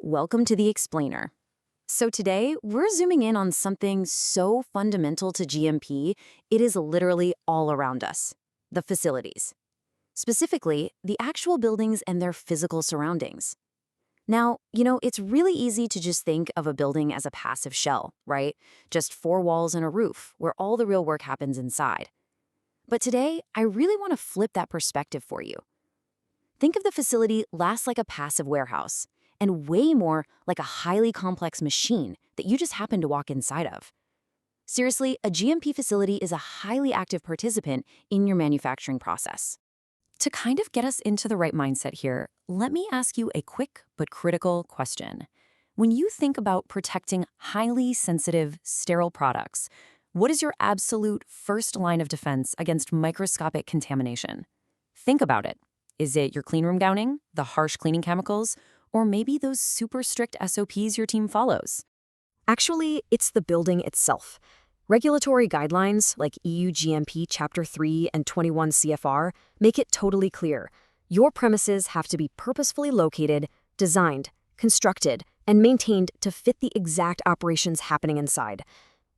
Welcome to the Explainer. So today, we're zooming in on something so fundamental to GMP, it is literally all around us: the facilities. Specifically, the actual buildings and their physical surroundings. Now, it's really easy to just think of a building as a passive shell, right? Just four walls and a roof, where all the real work happens inside. But today, I really want to flip that perspective for you. Think of the facility less like a passive warehouse, and way more like a highly complex machine that you just happen to walk inside of. Seriously, a GMP facility is a highly active participant in your manufacturing process. To kind of get us into the right mindset here, let me ask you a quick but critical question. When you think about protecting highly sensitive, sterile products, what is your absolute first line of defense against microscopic contamination? Think about it. Is it your cleanroom gowning, the harsh cleaning chemicals, or maybe those super strict SOPs your team follows? Actually, it's the building itself. Regulatory guidelines like EU GMP Chapter 3 and 21 CFR make it totally clear. Your premises have to be purposefully located, designed, constructed, and maintained to fit the exact operations happening inside.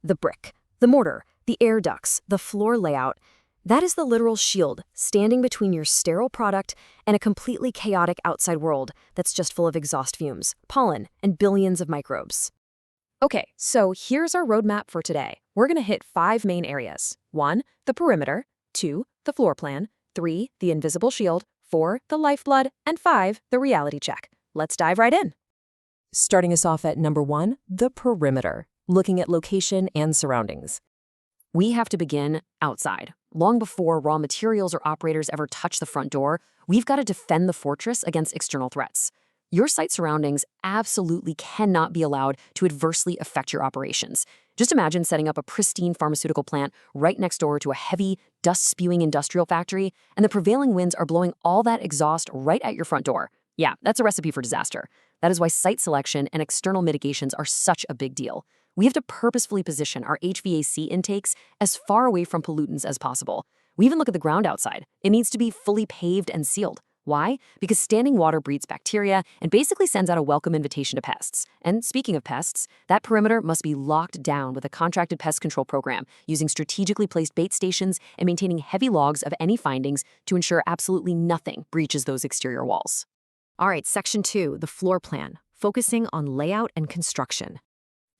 The brick, the mortar, the air ducts, the floor layout, that is the literal shield standing between your sterile product and a completely chaotic outside world that's just full of exhaust fumes, pollen, and billions of microbes. Okay, so here's our roadmap for today. We're going to hit 5 main areas. 1, the perimeter. 2, the floor plan. 3, the invisible shield. 4, the lifeblood. And 5, the reality check. Let's dive right in. Starting us off at number 1, the perimeter, looking at location and surroundings. We have to begin outside. Long before raw materials or operators ever touch the front door, we've got to defend the fortress against external threats. Your site surroundings absolutely cannot be allowed to adversely affect your operations. Just imagine setting up a pristine pharmaceutical plant right next door to a heavy, dust-spewing industrial factory, and the prevailing winds are blowing all that exhaust right at your front door. Yeah, that's a recipe for disaster. That is why site selection and external mitigations are such a big deal. We have to purposefully position our HVAC intakes as far away from pollutants as possible. We even look at the ground outside. It needs to be fully paved and sealed. Why? Because standing water breeds bacteria and basically sends out a welcome invitation to pests. And speaking of pests, that perimeter must be locked down with a contracted pest control program, using strategically placed bait stations and maintaining heavy logs of any findings to ensure absolutely nothing breaches those exterior walls. All right, Section 2, the floor plan, focusing on layout and construction.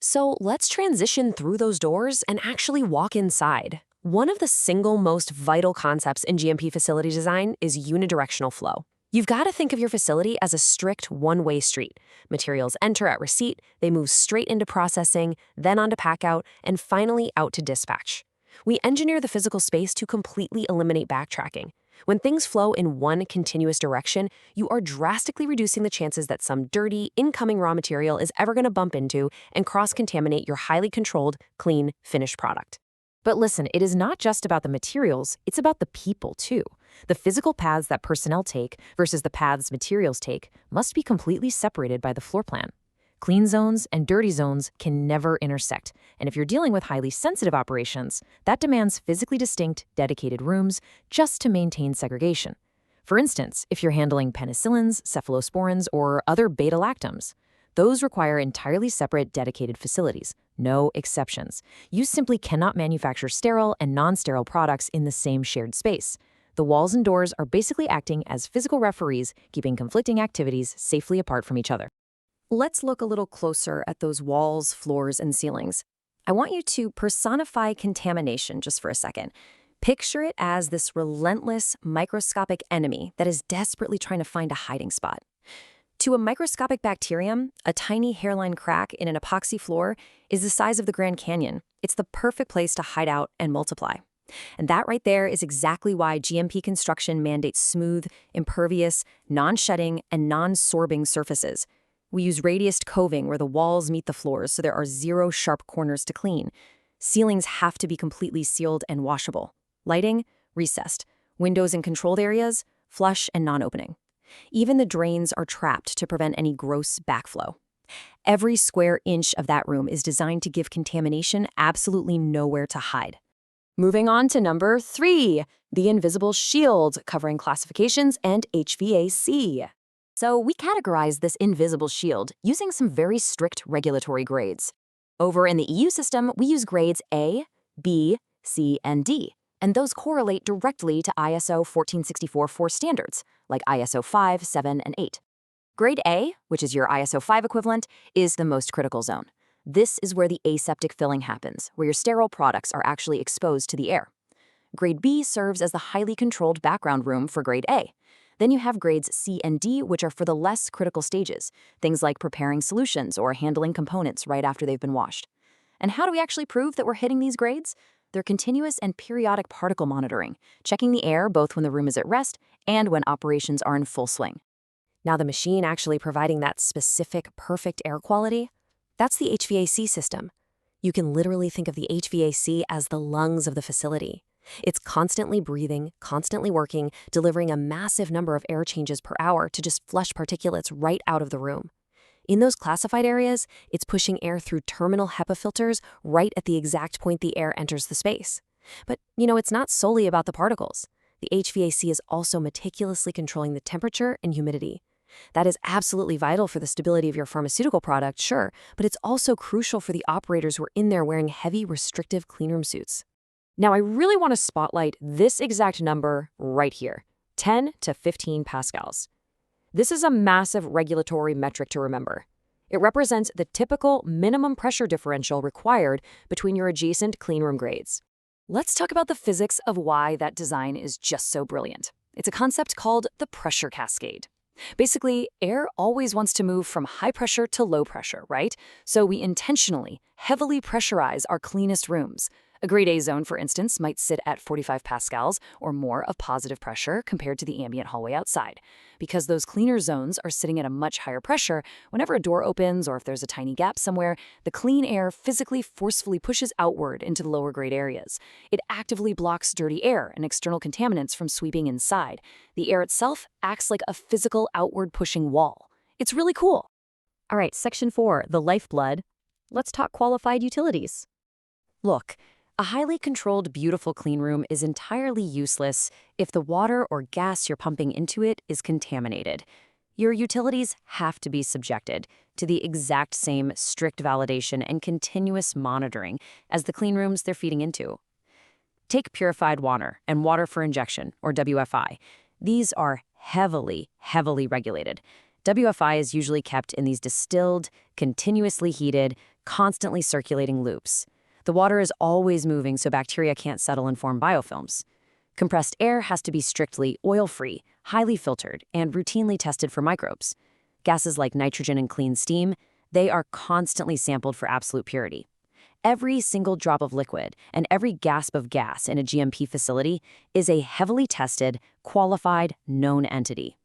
So let's transition through those doors and actually walk inside. One of the single most vital concepts in GMP facility design is unidirectional flow. You've got to think of your facility as a strict one-way street. Materials enter at receipt, they move straight into processing, then onto packout, and finally out to dispatch. We engineer the physical space to completely eliminate backtracking. When things flow in one continuous direction, you are drastically reducing the chances that some dirty, incoming raw material is ever going to bump into and cross-contaminate your highly controlled, clean, finished product. But listen, it is not just about the materials, it's about the people too. The physical paths that personnel take versus the paths materials take must be completely separated by the floor plan. Clean zones and dirty zones can never intersect, and if you're dealing with highly sensitive operations, that demands physically distinct, dedicated rooms just to maintain segregation. For instance, if you're handling penicillins, cephalosporins, or other beta-lactams, those require entirely separate, dedicated facilities. No exceptions. You simply cannot manufacture sterile and non-sterile products in the same shared space. The walls and doors are basically acting as physical referees, keeping conflicting activities safely apart from each other. Let's look a little closer at those walls, floors, and ceilings. I want you to personify contamination just for a second. Picture it as this relentless, microscopic enemy that is desperately trying to find a hiding spot. To a microscopic bacterium, a tiny hairline crack in an epoxy floor is the size of the Grand Canyon. It's the perfect place to hide out and multiply. And that right there is exactly why GMP construction mandates smooth, impervious, non-shedding, and non-sorbing surfaces. We use radiused coving where the walls meet the floors so there are zero sharp corners to clean. Ceilings have to be completely sealed and washable. Lighting, recessed. Windows in controlled areas, flush and non-opening. Even the drains are trapped to prevent any gross backflow. Every square inch of that room is designed to give contamination absolutely nowhere to hide. Moving on to number 3, the invisible shield, covering classifications and HVAC. So we categorize this invisible shield using some very strict regulatory grades. Over in the EU system, we use grades A, B, C, and D, and those correlate directly to ISO 14644 standards, like ISO 5, 7, and 8. Grade A, which is your ISO 5 equivalent, is the most critical zone. This is where the aseptic filling happens, where your sterile products are actually exposed to the air. Grade B serves as the highly controlled background room for Grade A. Then you have grades C and D, which are for the less critical stages, things like preparing solutions or handling components right after they've been washed. And how do we actually prove that we're hitting these grades? They're continuous and periodic particle monitoring, checking the air both when the room is at rest and when operations are in full swing. Now the machine actually providing that specific, perfect air quality, that's the HVAC system. You can literally think of the HVAC as the lungs of the facility. It's constantly breathing, constantly working, delivering a massive number of air changes per hour to just flush particulates right out of the room. In those classified areas, it's pushing air through terminal HEPA filters right at the exact point the air enters the space. But, it's not solely about the particles. The HVAC is also meticulously controlling the temperature and humidity. That is absolutely vital for the stability of your pharmaceutical product, sure, but it's also crucial for the operators who are in there wearing heavy, restrictive cleanroom suits. Now, I really want to spotlight this exact number right here, 10 to 15 pascals. This is a massive regulatory metric to remember. It represents the typical minimum pressure differential required between your adjacent cleanroom grades. Let's talk about the physics of why that design is just so brilliant. It's a concept called the pressure cascade. Basically, air always wants to move from high pressure to low pressure, right? So we intentionally, heavily pressurize our cleanest rooms. A grade A zone, for instance, might sit at 45 pascals or more of positive pressure compared to the ambient hallway outside. Because those cleaner zones are sitting at a much higher pressure, whenever a door opens or if there's a tiny gap somewhere, the clean air physically forcefully pushes outward into the lower grade areas. It actively blocks dirty air and external contaminants from sweeping inside. The air itself acts like a physical outward pushing wall. It's really cool. All right, Section 4, the lifeblood. Let's talk qualified utilities. Look, a highly controlled, beautiful cleanroom is entirely useless if the water or gas you're pumping into it is contaminated. Your utilities have to be subjected to the exact same strict validation and continuous monitoring as the cleanrooms they're feeding into. Take purified water and water for injection, or WFI. These are heavily, heavily regulated. WFI is usually kept in these distilled, continuously heated, constantly circulating loops. The water is always moving so bacteria can't settle and form biofilms. Compressed air has to be strictly oil-free, highly filtered, and routinely tested for microbes. Gases like nitrogen and clean steam, they are constantly sampled for absolute purity. Every single drop of liquid and every gasp of gas in a GMP facility is a heavily tested, qualified, known entity.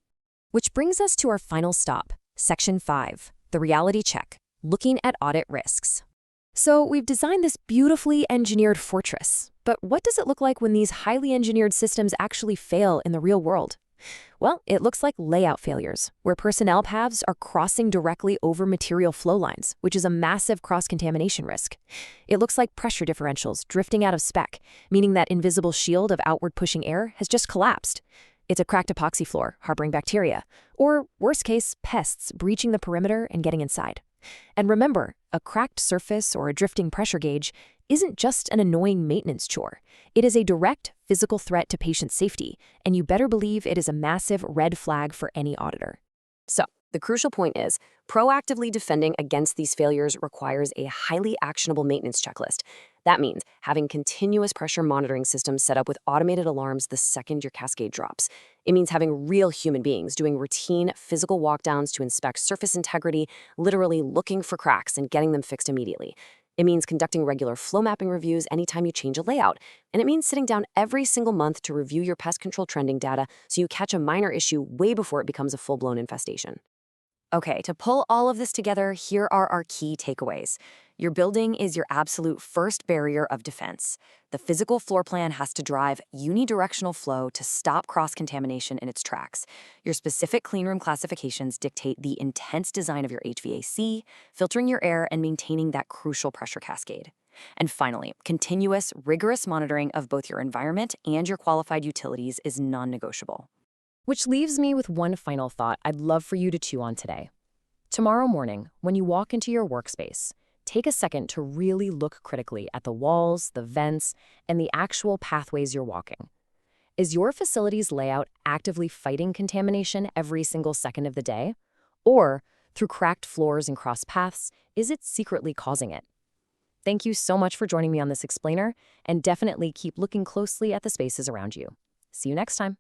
Which brings us to our final stop, Section 5, the reality check, looking at audit risks. So we've designed this beautifully engineered fortress, but what does it look like when these highly engineered systems actually fail in the real world? Well, it looks like layout failures, where personnel paths are crossing directly over material flow lines, which is a massive cross-contamination risk. It looks like pressure differentials drifting out of spec, meaning that invisible shield of outward pushing air has just collapsed. It's a cracked epoxy floor, harboring bacteria, or worst case, pests breaching the perimeter and getting inside. And remember, a cracked surface or a drifting pressure gauge isn't just an annoying maintenance chore. It is a direct physical threat to patient safety, and you better believe it is a massive red flag for any auditor. So, the crucial point is, proactively defending against these failures requires a highly actionable maintenance checklist. That means having continuous pressure monitoring systems set up with automated alarms the second your cascade drops. It means having real human beings doing routine physical walkdowns to inspect surface integrity, literally looking for cracks and getting them fixed immediately. It means conducting regular flow mapping reviews anytime you change a layout. And it means sitting down every single month to review your pest control trending data so you catch a minor issue way before it becomes a full-blown infestation. Okay, to pull all of this together, here are our key takeaways. Your building is your absolute first barrier of defense. The physical floor plan has to drive unidirectional flow to stop cross-contamination in its tracks. Your specific cleanroom classifications dictate the intense design of your HVAC, filtering your air, and maintaining that crucial pressure cascade. And finally, continuous, rigorous monitoring of both your environment and your qualified utilities is non-negotiable. Which leaves me with one final thought I'd love for you to chew on today. Tomorrow morning, when you walk into your workspace, take a second to really look critically at the walls, the vents, and the actual pathways you're walking. Is your facility's layout actively fighting contamination every single second of the day? Or, through cracked floors and crossed paths, is it secretly causing it? Thank you so much for joining me on this explainer, and definitely keep looking closely at the spaces around you. See you next time.